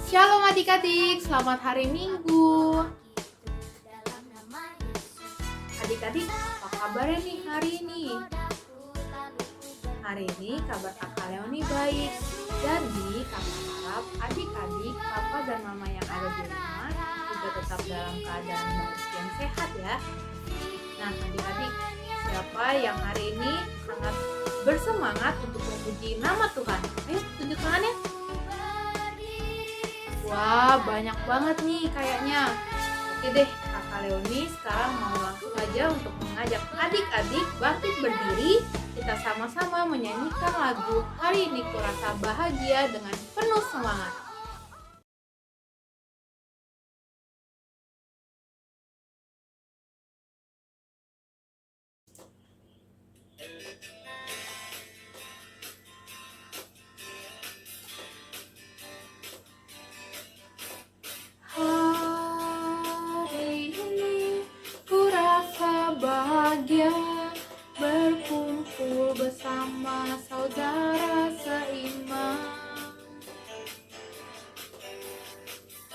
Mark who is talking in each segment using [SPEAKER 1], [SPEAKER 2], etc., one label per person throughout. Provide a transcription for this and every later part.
[SPEAKER 1] Shalom adik-adik, selamat hari Minggu. Adik-adik, apa kabarnya nih hari ini? Hari ini kabar kakak Leoni baik. Jadi kakak harap adik-adik, papa dan mama yang ada di rumah juga tetap dalam keadaan baik dan sehat ya. Nah adik-adik, siapa yang hari ini sangat bersemangat untuk memuji nama Tuhan? Ayo tunjuk tangannya. Wah, banyak banget nih kayaknya. Oke deh, kakak Leoni sekarang mau langsung aja untuk mengajak adik-adik bangkit berdiri. Kita sama-sama menyanyikan lagu Hari Ini Kurasa Bahagia dengan penuh semangat. Hari ini kurasa bahagia berkumpul bersama saudara seiman.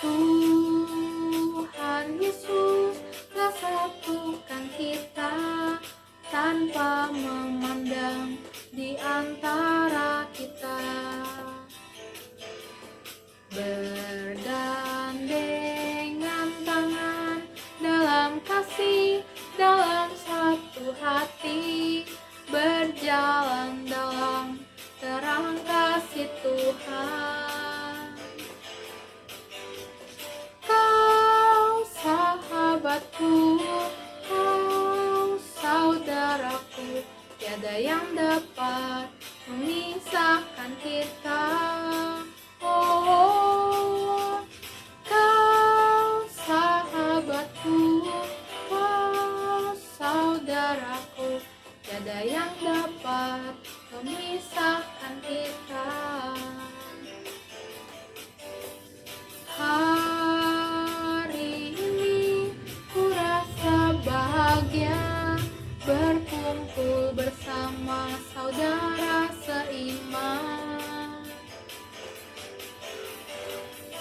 [SPEAKER 1] Tuhan Yesus telah satukan kita tanpa memandang di antara kita. Bergandengan tangan dalam kasih, dalam satu hati, berjalan dalam terang kasih Tuhan. Kau sahabatku, kau saudaraku, tiada yang dapat memisahkan kita. Oh, kau sahabatku, kau saudaraku, tiada yang dapat memisahkan kita. Hari ini kurasa bahagia berkumpul bersama saudara seiman.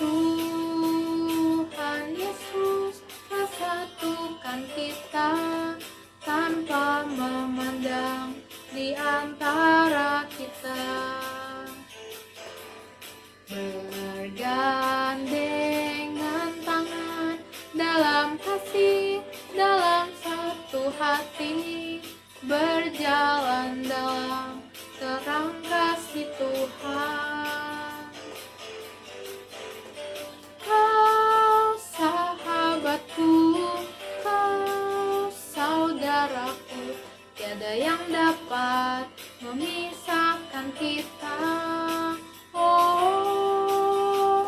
[SPEAKER 1] Tuhan Yesus telah satukan kita tanpa memandang di antara kita. Bergandengan tangan dalam kasih, dalam satu hati, berjalan dalam terang kasih Tuhan. Kau sahabatku, kau saudaraku, tiada yang dapat memisahkan kita. Oh,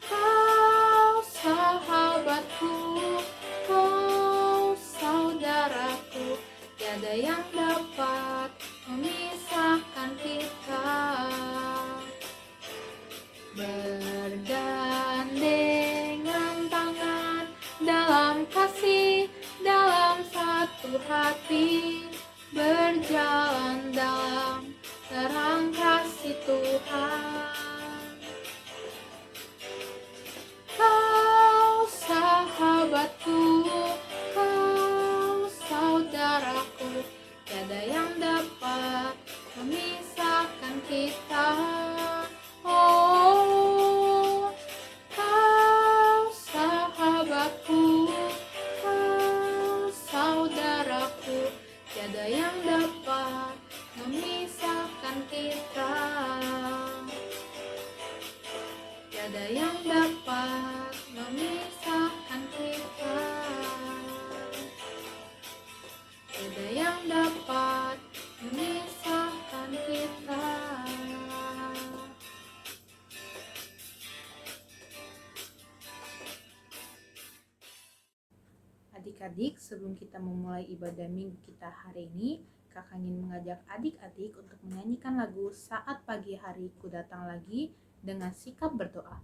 [SPEAKER 1] kau sahabatku, kau saudaraku, tiada yang dapat memisahkan kita. Bergandengan tangan dalam kasih, dalam satu hati, berjalan dalam terang kasih Tuhan. Kau sahabatku, kau saudaraku, tiada yang dapat memisahkan kita. Oh, kau sahabatku, kau saudaraku, tiada yang dapat memisahkan kita. Tiada yang dapat memisahkan kita. Tiada yang dapat memisahkan kita. Adik-adik, sebelum kita memulai ibadah minggu kita hari ini, kakak ingin mengajak adik-adik untuk menyanyikan lagu Saat Pagi Hariku Datang Lagi dengan sikap berdoa.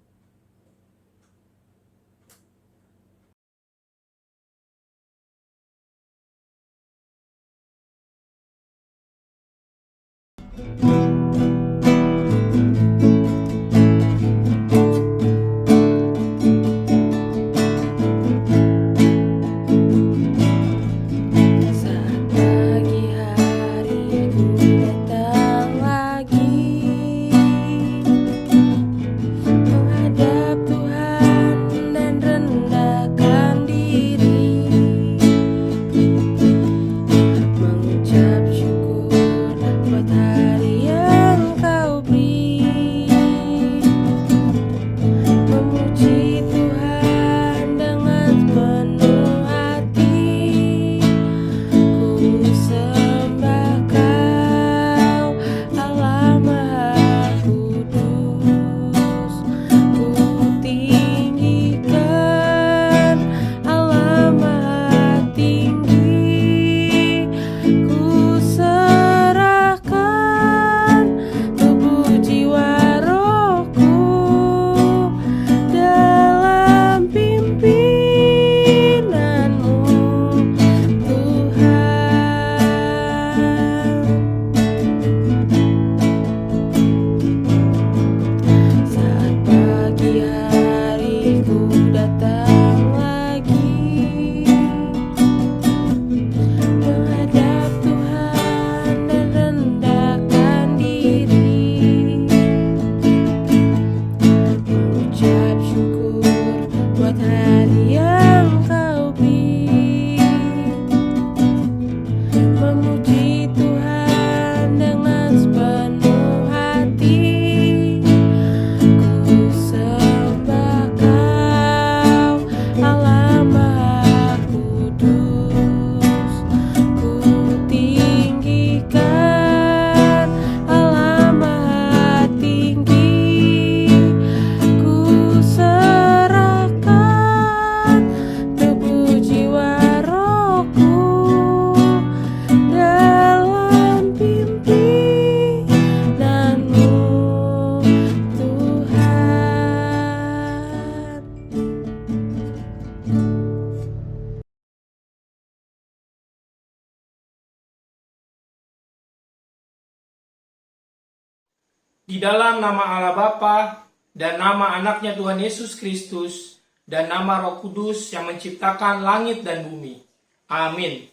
[SPEAKER 2] Di dalam nama Allah Bapa dan nama anaknya Tuhan Yesus Kristus dan nama Roh Kudus yang menciptakan langit dan bumi. Amin.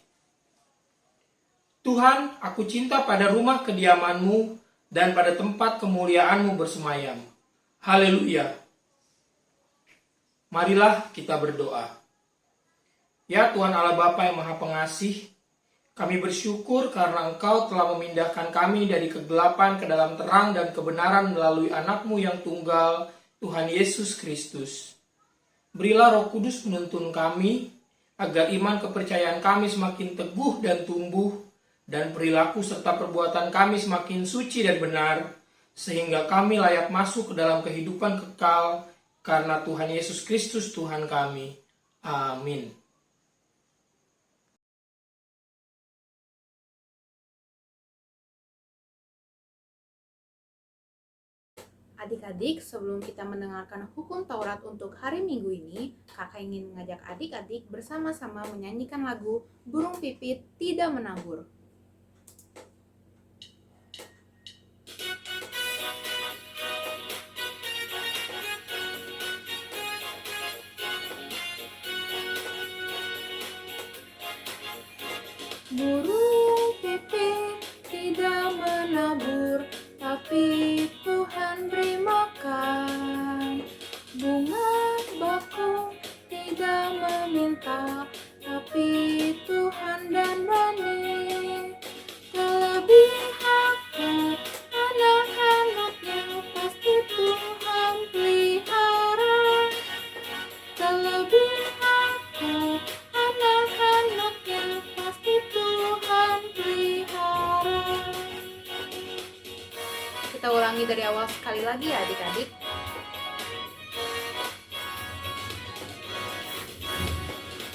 [SPEAKER 2] Tuhan, aku cinta pada rumah kediaman-Mu dan pada tempat kemuliaan-Mu bersemayam. Haleluya. Marilah kita berdoa. Ya Tuhan Allah Bapa yang Maha Pengasih, kami bersyukur karena Engkau telah memindahkan kami dari kegelapan ke dalam terang dan kebenaran melalui anak-Mu yang tunggal, Tuhan Yesus Kristus. Berilah Roh Kudus menuntun kami, agar iman kepercayaan kami semakin teguh dan tumbuh, dan perilaku serta perbuatan kami semakin suci dan benar, sehingga kami layak masuk ke dalam kehidupan kekal, karena Tuhan Yesus Kristus Tuhan kami. Amin.
[SPEAKER 1] Adik-adik, sebelum kita mendengarkan hukum Taurat untuk hari Minggu ini, kakak ingin mengajak adik-adik bersama-sama menyanyikan lagu Burung Pipit Tidak Menabur. Burung pipit tidak menabur, tapi Tuhan beri makan. Bunga bakung tidak meminta, tapi Tuhan dandani. Terlebih aku, anak-anaknya pasti Tuhan pelihara. Terlebih aku, anak-anaknya pasti Tuhan pelihara. Kita ulangi dari awal sekali lagi ya adik-adik.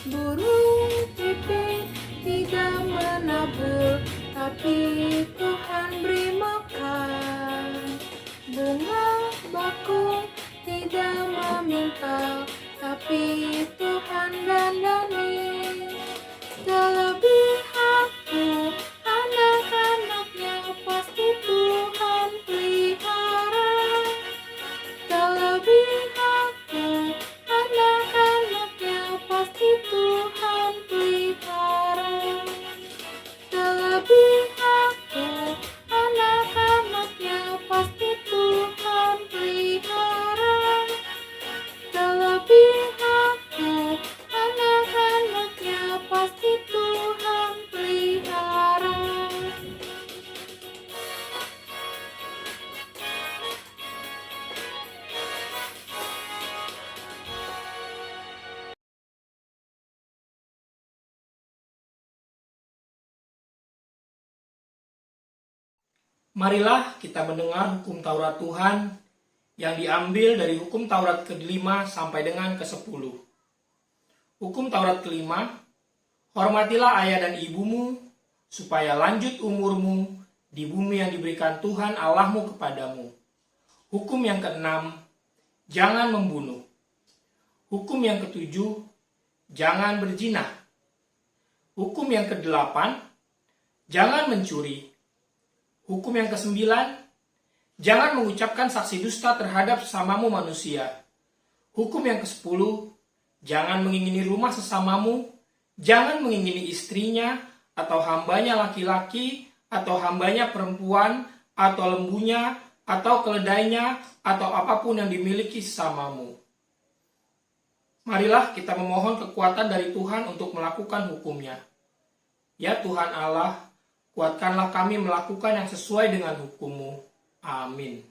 [SPEAKER 1] Burung pipit tidak menabur, tapi Tuhan beri makan. Bunga bakung tidak meminta, tapi Tuhan dandani. Terlebih aku, anak-anaknya pasti Tuhan pelihara. Terlebih aku, anak-anaknya pasti Tuhan pelihara. Terlebih aku, anak-anaknya pasti Tuhan pelihara. Terlebih aku, anak-anaknya pasti Tuhan pelihara.
[SPEAKER 2] Marilah kita mendengar hukum Taurat Tuhan yang diambil dari hukum Taurat ke-5 sampai dengan ke-10. Hukum Taurat ke-5, hormatilah ayah dan ibumu, supaya lanjut umurmu di bumi yang diberikan Tuhan Allahmu kepadamu. Hukum yang ke-6, jangan membunuh. Hukum yang ke-7, jangan berzina. Hukum yang ke-8, jangan mencuri. Hukum yang ke-9, jangan mengucapkan saksi dusta terhadap sesamamu manusia. Hukum yang ke-10, jangan mengingini rumah sesamamu, jangan mengingini istrinya, atau hambanya laki-laki, atau hambanya perempuan, atau lembunya, atau keledainya, atau apapun yang dimiliki sesamamu. Marilah kita memohon kekuatan dari Tuhan untuk melakukan hukumnya. Ya Tuhan Allah, kuatkanlah kami melakukan yang sesuai dengan hukum-Mu. Amin.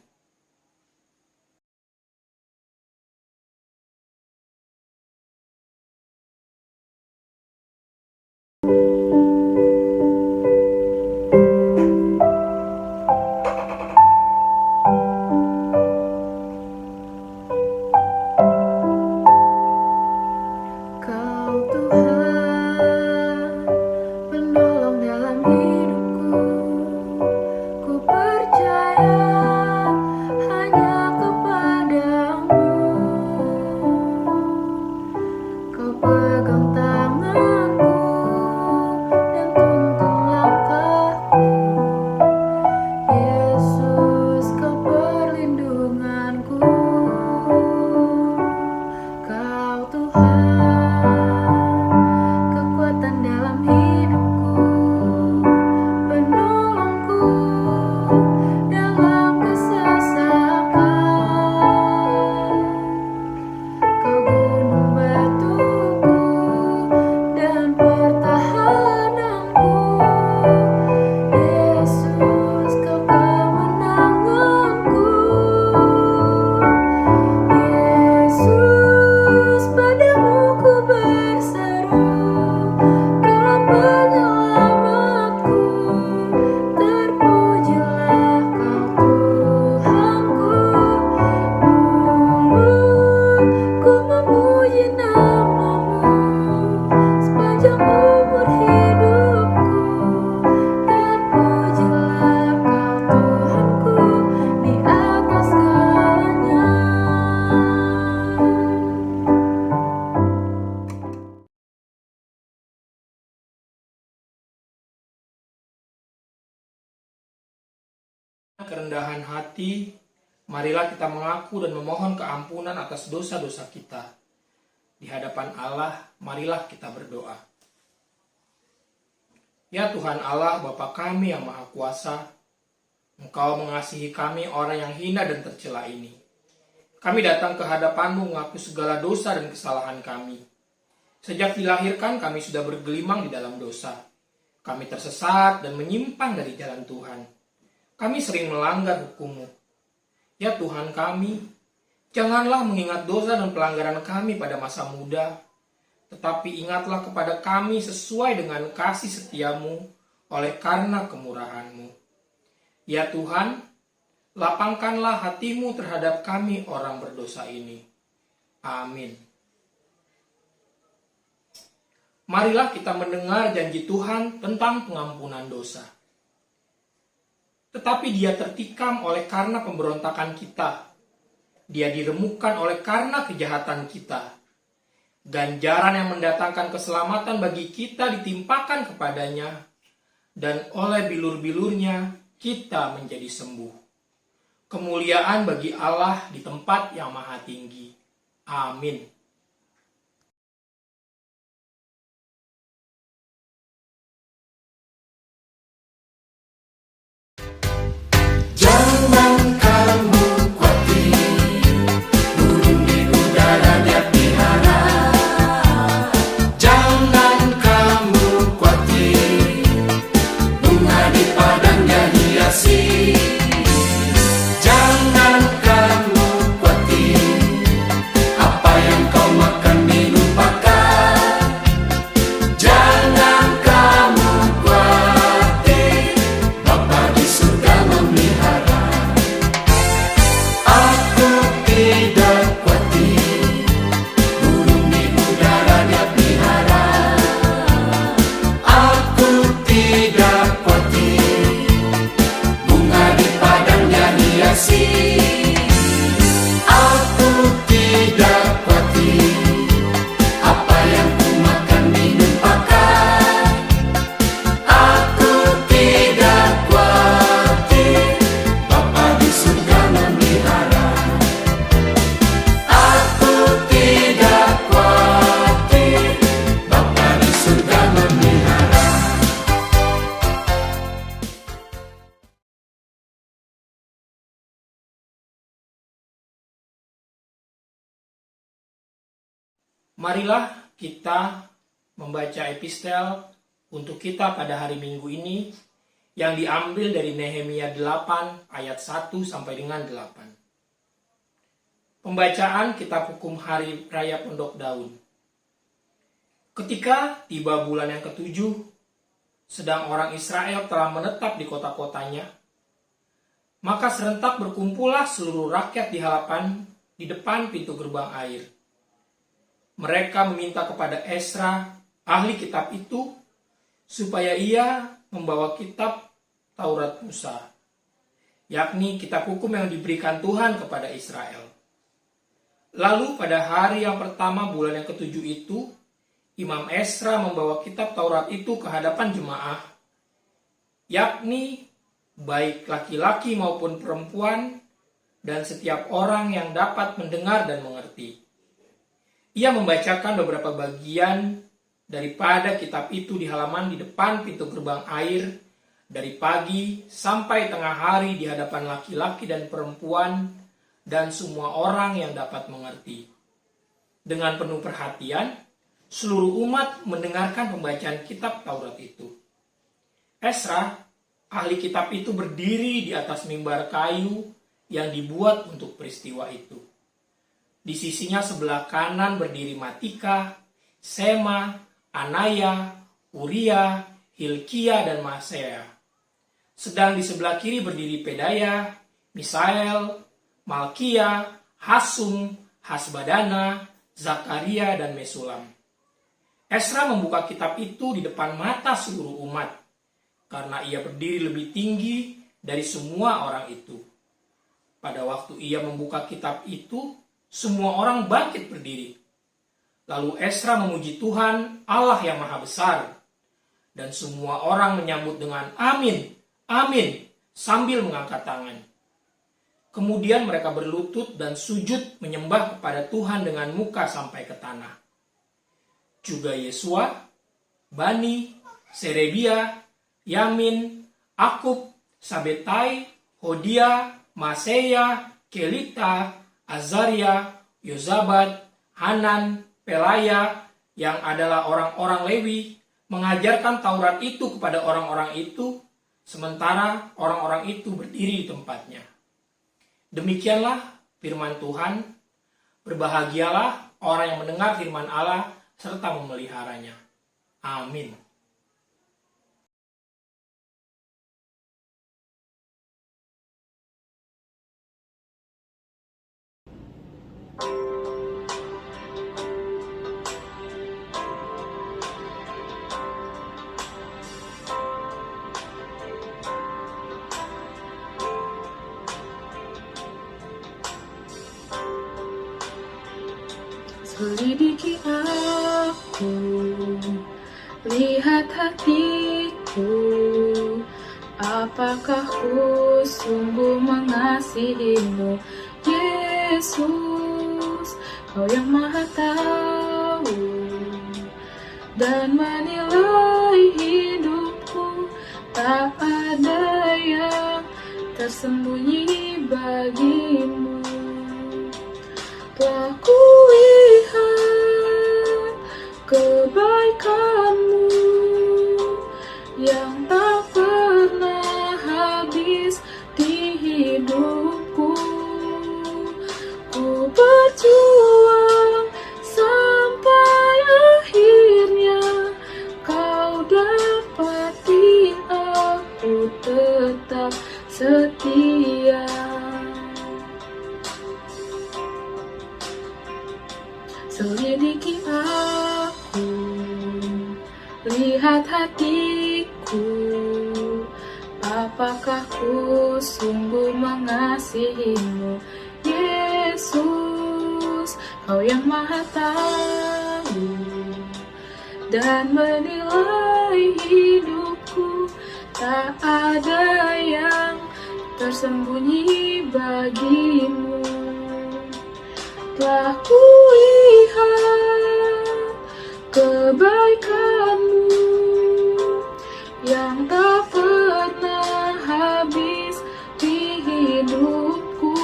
[SPEAKER 1] Ku percaya
[SPEAKER 2] kerendahan hati, marilah kita mengaku dan memohon keampunan atas dosa-dosa kita. Di hadapan Allah, marilah kita berdoa. Ya Tuhan Allah, Bapa kami yang Maha Kuasa, Engkau mengasihi kami orang yang hina dan tercela ini. Kami datang ke hadapan-Mu mengaku segala dosa dan kesalahan kami. Sejak dilahirkan kami sudah bergelimang di dalam dosa. Kami tersesat dan menyimpang dari jalan Tuhan. Kami sering melanggar hukum-Mu. Ya Tuhan kami, janganlah mengingat dosa dan pelanggaran kami pada masa muda, tetapi ingatlah kepada kami sesuai dengan kasih setia-Mu oleh karena kemurahan-Mu. Ya Tuhan, lapangkanlah hati-Mu terhadap kami orang berdosa ini. Amin. Marilah kita mendengar janji Tuhan tentang pengampunan dosa. Tetapi Dia tertikam oleh karena pemberontakan kita. Dia diremukkan oleh karena kejahatan kita. Ganjaran yang mendatangkan keselamatan bagi kita ditimpakan kepadanya, dan oleh bilur-bilurnya kita menjadi sembuh. Kemuliaan bagi Allah di tempat yang maha tinggi. Amin.
[SPEAKER 3] Jangan kamu khawatir, burung di udara Dia pelihara. Jangan kamu khawatir, bunga di padang Dia hiasi. Jangan kamu khawatir, apa yang kau makan minum pakai. Jangan kamu khawatir, Bapa di surga memelihara. Aku tidak khawatir, burung di udara Dia pelihara. Aku tidak khawatir, bunga di padang Dia hiasi. Aku tidak khawatir, apa yang ku makan minum pakai. Aku tidak khawatir, Bapa di surga memelihara. Aku tidak khawatir, Bapa di surga memelihara.
[SPEAKER 2] Marilah kita membaca epistel untuk kita pada hari Minggu ini yang diambil dari Nehemia 8 ayat 1 sampai dengan 8. Pembacaan kitab hukum hari raya Pondok Daun. Ketika tiba bulan yang ketujuh, sedang orang Israel telah menetap di kota-kotanya, maka serentak berkumpullah seluruh rakyat di depan pintu gerbang air. Mereka meminta kepada Esra, ahli kitab itu, supaya ia membawa kitab Taurat Musa, yakni kitab hukum yang diberikan Tuhan kepada Israel. Lalu pada hari yang pertama bulan yang ketujuh itu, Imam Esra membawa kitab Taurat itu ke hadapan jemaah, yakni baik laki-laki maupun perempuan, dan setiap orang yang dapat mendengar dan mengerti. Ia membacakan beberapa bagian daripada kitab itu di halaman di depan pintu gerbang air dari pagi sampai tengah hari di hadapan laki-laki dan perempuan dan semua orang yang dapat mengerti. Dengan penuh perhatian, seluruh umat mendengarkan pembacaan kitab Taurat itu. Esra, ahli kitab itu berdiri di atas mimbar kayu yang dibuat untuk peristiwa itu. Di sisinya sebelah kanan berdiri Matika, Sema, Anaya, Uria, Hilkia, dan Maasea. Sedang di sebelah kiri berdiri Pedaya, Misael, Malkia, Hasum, Hasbadana, Zakaria, dan Mesulam. Esra membuka kitab itu di depan mata seluruh umat, karena ia berdiri lebih tinggi dari semua orang itu. Pada waktu ia membuka kitab itu, semua orang bangkit berdiri. Lalu Esra memuji Tuhan, Allah yang Maha Besar. Dan semua orang menyambut dengan amin, amin, sambil mengangkat tangan. Kemudian mereka berlutut dan sujud menyembah kepada Tuhan dengan muka sampai ke tanah. Juga Yesua, Bani, Serebia, Yamin, Akub, Sabetai, Hodia, Maseya, Kelita, Azaria, Yozabad, Hanan, Pelaya, yang adalah orang-orang Lewi, mengajarkan Taurat itu kepada orang-orang itu, sementara orang-orang itu berdiri di tempatnya. Demikianlah firman Tuhan. Berbahagialah orang yang mendengar firman Allah serta memeliharanya. Amin.
[SPEAKER 4] Selidiki aku, lihat hatiku, apakah ku sungguh mengasihimu, Yesus, Kau yang Maha Tahu dan menilai hidupku, tak ada yang tersembunyi bagimu. Telah kulihat kebaikan-Mu yang tak pernah habis di hidupku. Ku berjuang sampai akhirnya Kau dapati aku tetap setia. Selidiki aku, lihat hatiku, apakah ku sungguh mengasihimu, Yesus, Kau yang Maha Tahu dan menilai hidupku, tak ada yang tersembunyi bagimu. Telah kulihat kebaikan-Mu yang tak pernah habis di hidupku.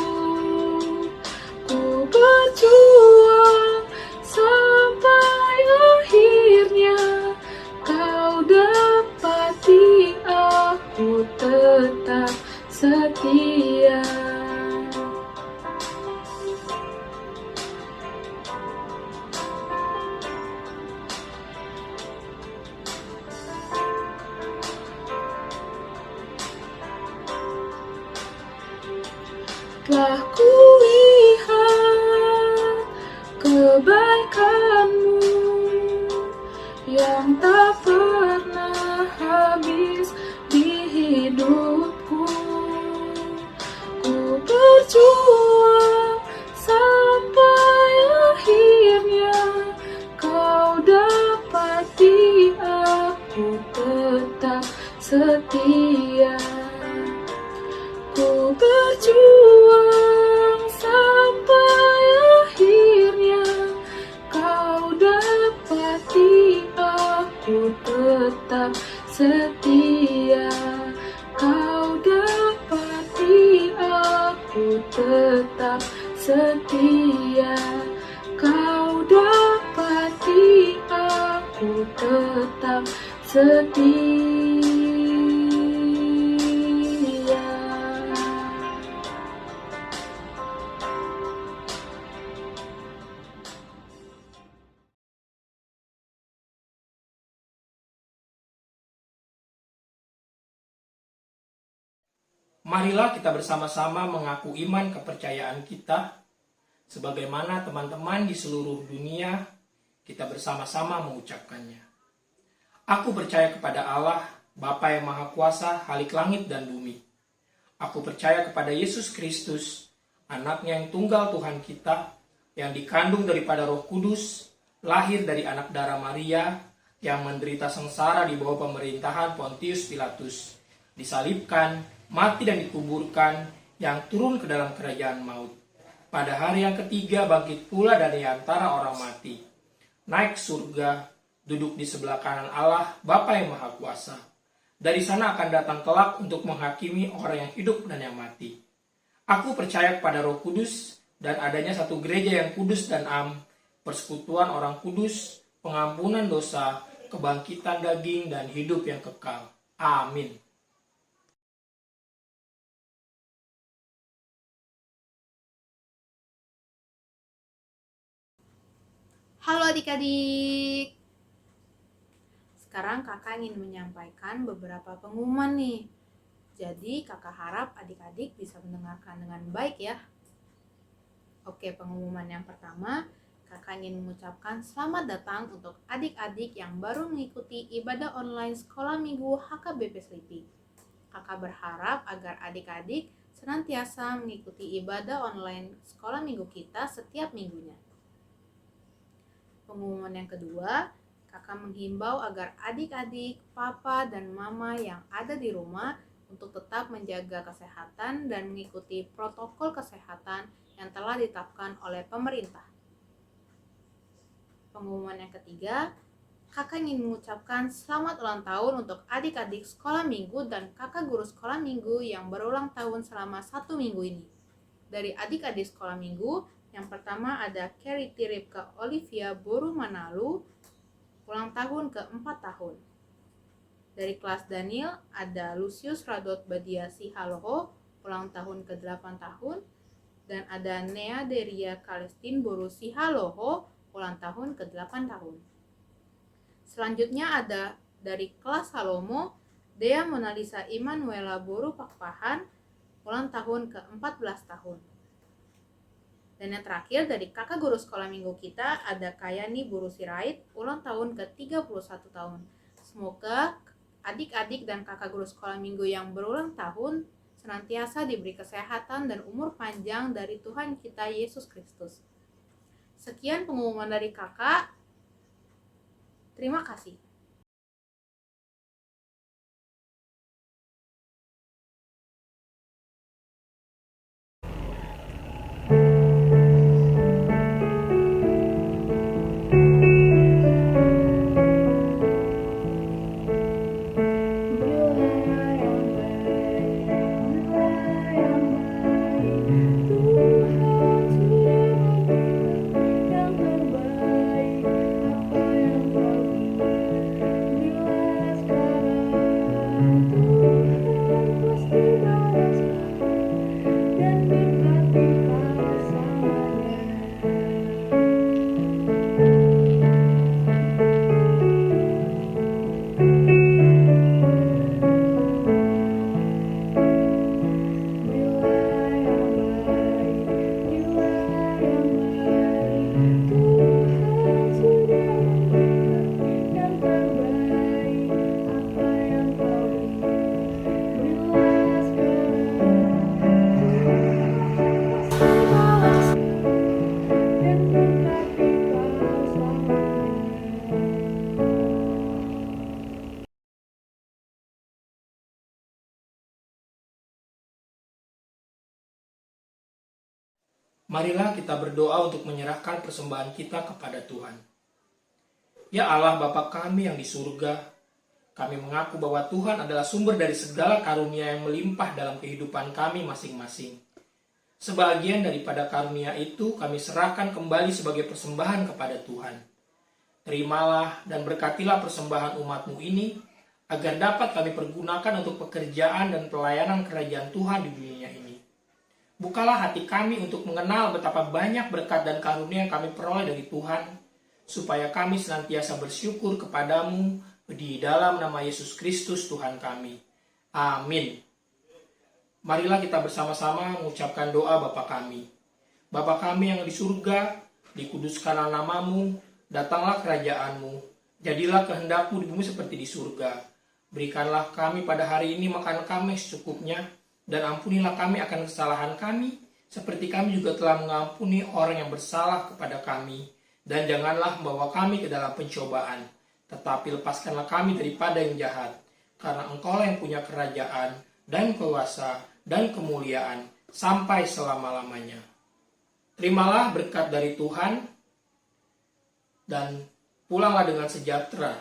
[SPEAKER 4] Ku berjuang sampai akhirnya Kau dapati aku tetap setia. Telah kulihat kebaikan-Mu yang tak pernah habis di hidupku. Ku berjuang sampai akhirnya Kau dapati aku tetap setia. Ku berjuang sampai akhirnya Kau dapati aku tetap setia. Kau dapati aku tetap setia. Kau dapati aku tetap setia.
[SPEAKER 2] Marilah kita bersama-sama mengaku iman kepercayaan kita, sebagaimana teman-teman di seluruh dunia, kita bersama-sama mengucapkannya. Aku percaya kepada Allah, Bapa yang Maha Kuasa, Khalik langit dan bumi. Aku percaya kepada Yesus Kristus, anaknya yang tunggal Tuhan kita, yang dikandung daripada Roh Kudus, lahir dari anak darah Maria, yang menderita sengsara di bawah pemerintahan Pontius Pilatus, disalibkan, mati dan dikuburkan, yang turun ke dalam kerajaan maut. Pada hari yang ketiga bangkit pula dari antara orang mati, naik surga, duduk di sebelah kanan Allah, Bapa yang Maha Kuasa. Dari sana akan datang kelak untuk menghakimi orang yang hidup dan yang mati. Aku percaya kepada Roh Kudus dan adanya satu gereja yang kudus dan persekutuan orang kudus, pengampunan dosa, kebangkitan daging, dan hidup yang kekal. Amin.
[SPEAKER 1] Halo adik-adik. Sekarang kakak ingin menyampaikan beberapa pengumuman nih. Jadi kakak harap adik-adik bisa mendengarkan dengan baik ya. Oke, pengumuman yang pertama, kakak ingin mengucapkan selamat datang untuk adik-adik yang baru mengikuti ibadah online sekolah minggu HKBP Selipi. Kakak berharap agar adik-adik senantiasa mengikuti ibadah online sekolah minggu kita setiap minggunya. Pengumuman yang kedua, kakak menghimbau agar adik-adik, papa, dan mama yang ada di rumah untuk tetap menjaga kesehatan dan mengikuti protokol kesehatan yang telah ditetapkan oleh pemerintah. Pengumuman yang ketiga, kakak ingin mengucapkan selamat ulang tahun untuk adik-adik sekolah minggu dan kakak guru sekolah minggu yang berulang tahun selama 1 minggu ini. Dari adik-adik sekolah minggu, yang pertama ada Carrie Tiripka Olivia Boru Manalu, ulang tahun ke-4 tahun. Dari kelas Daniel ada Lucius Radot Badia Sihaloho, ulang tahun ke-8 tahun. Dan ada Nea Deria Kalestin Boru Sihaloho, ulang tahun ke-8 tahun. Selanjutnya ada dari kelas Salomo, Dea Monalisa Immanuela Boru Pakpahan, ulang tahun ke-14 tahun. Dan yang terakhir dari kakak guru sekolah minggu kita ada Kayani Boru Sirait, ulang tahun ke-31 tahun. Semoga adik-adik dan kakak guru sekolah minggu yang berulang tahun senantiasa diberi kesehatan dan umur panjang dari Tuhan kita Yesus Kristus. Sekian pengumuman dari kakak. Terima kasih.
[SPEAKER 2] Marilah kita berdoa untuk menyerahkan persembahan kita kepada Tuhan. Ya Allah Bapa kami yang di surga, kami mengaku bahwa Tuhan adalah sumber dari segala karunia yang melimpah dalam kehidupan kami masing-masing. Sebagian daripada karunia itu kami serahkan kembali sebagai persembahan kepada Tuhan. Terimalah dan berkatilah persembahan umat-Mu ini, agar dapat kami pergunakan untuk pekerjaan dan pelayanan kerajaan Tuhan di dunia ini. Bukalah hati kami untuk mengenal betapa banyak berkat dan karunia yang kami peroleh dari Tuhan, supaya kami senantiasa bersyukur kepadamu di dalam nama Yesus Kristus Tuhan kami. Amin. Marilah kita bersama-sama mengucapkan doa Bapa kami. Bapa kami yang di surga, dikuduskanlah namamu, datanglah kerajaanmu, jadilah kehendakmu di bumi seperti di surga. Berikanlah kami pada hari ini makan kami secukupnya, dan ampunilah kami akan kesalahan kami, seperti kami juga telah mengampuni orang yang bersalah kepada kami. Dan janganlah membawa kami ke dalam pencobaan, tetapi lepaskanlah kami daripada yang jahat, karena Engkaulah yang punya kerajaan, dan kuasa, dan kemuliaan sampai selama-lamanya. Terimalah berkat dari Tuhan dan pulanglah dengan sejahtera.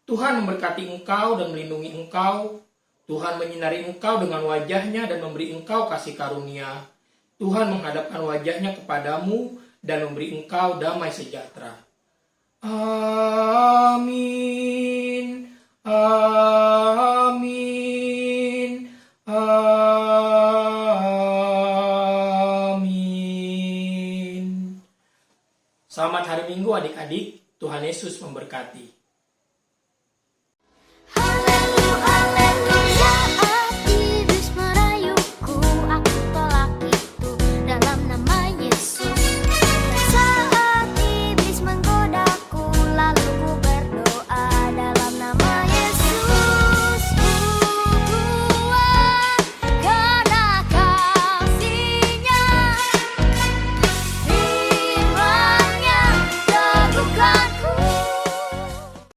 [SPEAKER 2] Tuhan memberkati engkau dan melindungi engkau. Tuhan menyinari engkau dengan wajahnya dan memberi engkau kasih karunia. Tuhan menghadapkan wajahnya kepadamu dan memberi engkau damai sejahtera. Amin. Amin. Amin. Selamat hari Minggu adik-adik. Tuhan Yesus memberkati.